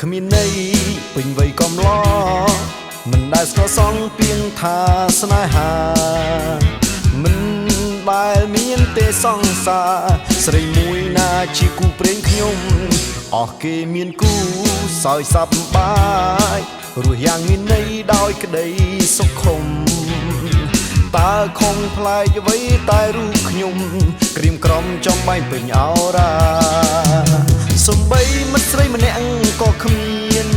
គ្មានន័យពេញវ័យកំឡោមិនដែលស្គាល់សងពីងថាស្នេហាមិនដែលមានទេសង្សារស្រីមួយណាជាគូព្រេងខ្ញុំអស់គេមានគូសោយសប្បាយរស់យ៉ាងមានន័យដោយក្តីសុខុមតើខំផ្លែកអ្វីតែរូបខ្ញុំក្រៀមក្រំចំបាញ់ពេញអោរាសំបីមិត្តស្រីម្នាក់ក៏គ្មាន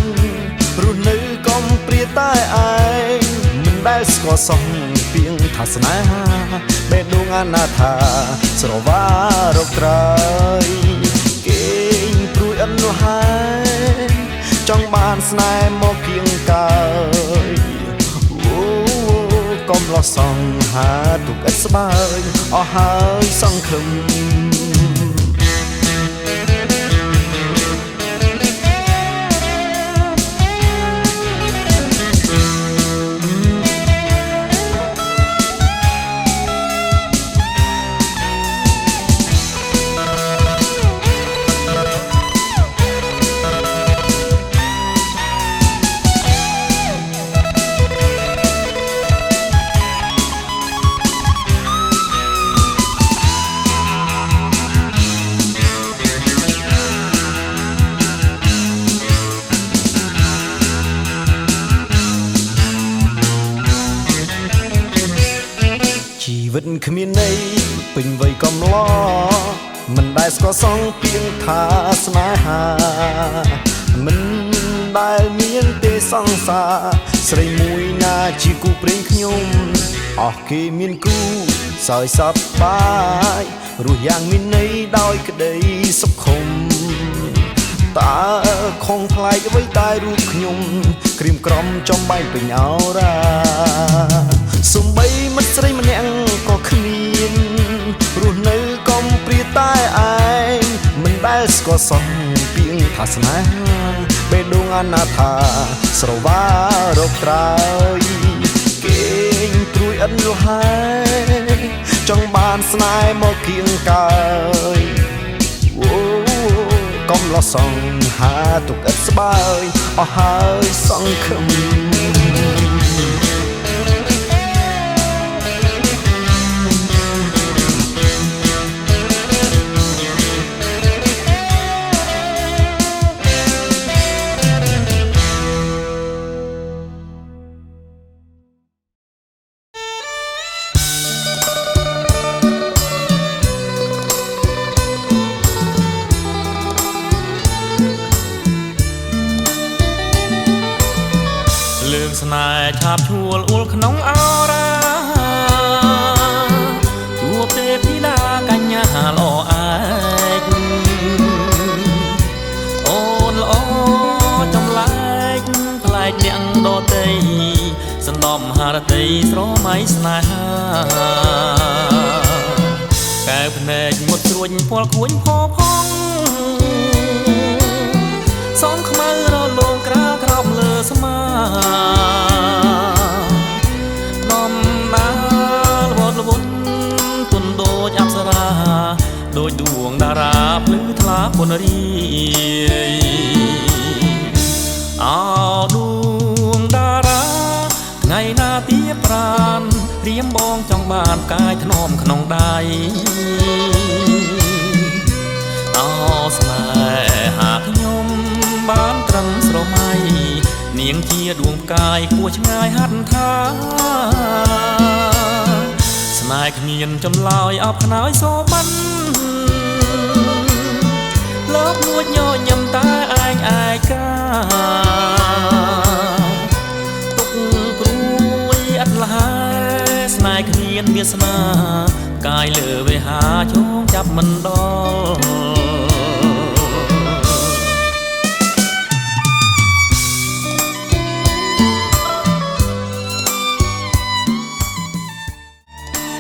រស់នៅកំព្រាតែឯងមិនដែលស្គាល់សោះពីងថាស្នេហាបេះដូងអនាថាស្រវារកត្រើយគេងព្រួយអិននោះហើយចង់បានស្នេហ៍មកគៀងកើយកុំលោះសង្ហាទុកឥតស្បើយអស់ហើយសង្ឃឹមជីវិតគ្មានន័យពេញវ័យកំឡោមិនដែលស្គាល់សងពីងថាស្នេហាមិនដែលមានទេសង្សារស្រីមួយណាជាគូព្រេងខ្ញុំអស់គេមានគូសោយសប្បាយរស់យ៉ាងមានន័យដោយក្តីសុខុមតើខំផ្លែកអ្វីតែរូបខ្ញុំក្រៀមក្រំចំបាញ់ពេញអោរាសំបីមិត្តស្រីម្នាក់ក៏គ្មានរស់នៅកំព្រាតែឯងមិនដែលស្គាល់សោះពីងថាស្នេហាបេះដូងអនាថាស្រវារកត្រើយគេងព្រួយឥតនោះហើយចង់បានស្នេហ៍មកគៀងកើយកុំលោះសង្ហាទុកឥតស្បើយអស់ហើយសង្ឃឹមលើកស្នេហ៍ឆាបឈួលអួលក្នុងអោរាជួបទេពធីតាកញ្ញាល្អឯកអូនល្អចម្លែកប្លែកអ្នកដតីសន្តំហារតីស្រមៃស្នេហាកែវភ្នែកមុតស្រួញពលខួញផផងសងខ្មៅរលងក្រាលក្រោបលើស្មាដំណាលវត្តវន់ទុនដូចអប្សរាដូចដួងតារាភ្លឺថ្លាពុនរីអោដួងតារាថ្ងៃណាទៀបប្រានព្រាមបងចង់បានកាយថ្នមក្នុងដៃអោស្នេហាខ្ញុំបានត្រឹមស្រមៃនាងជាដួងផ្កាយគួរឆ្ងាយហត្ថថាស្នេហ៍គ្មានចម្លើយអបខ្នើយសូបិនលោកនួចញញឹមតែឯងឯកាទុកព្រួយអត់លហើយស្នេហ៍គ្មានវាសនាកាយលើវេហាជងចាប់មិនដល់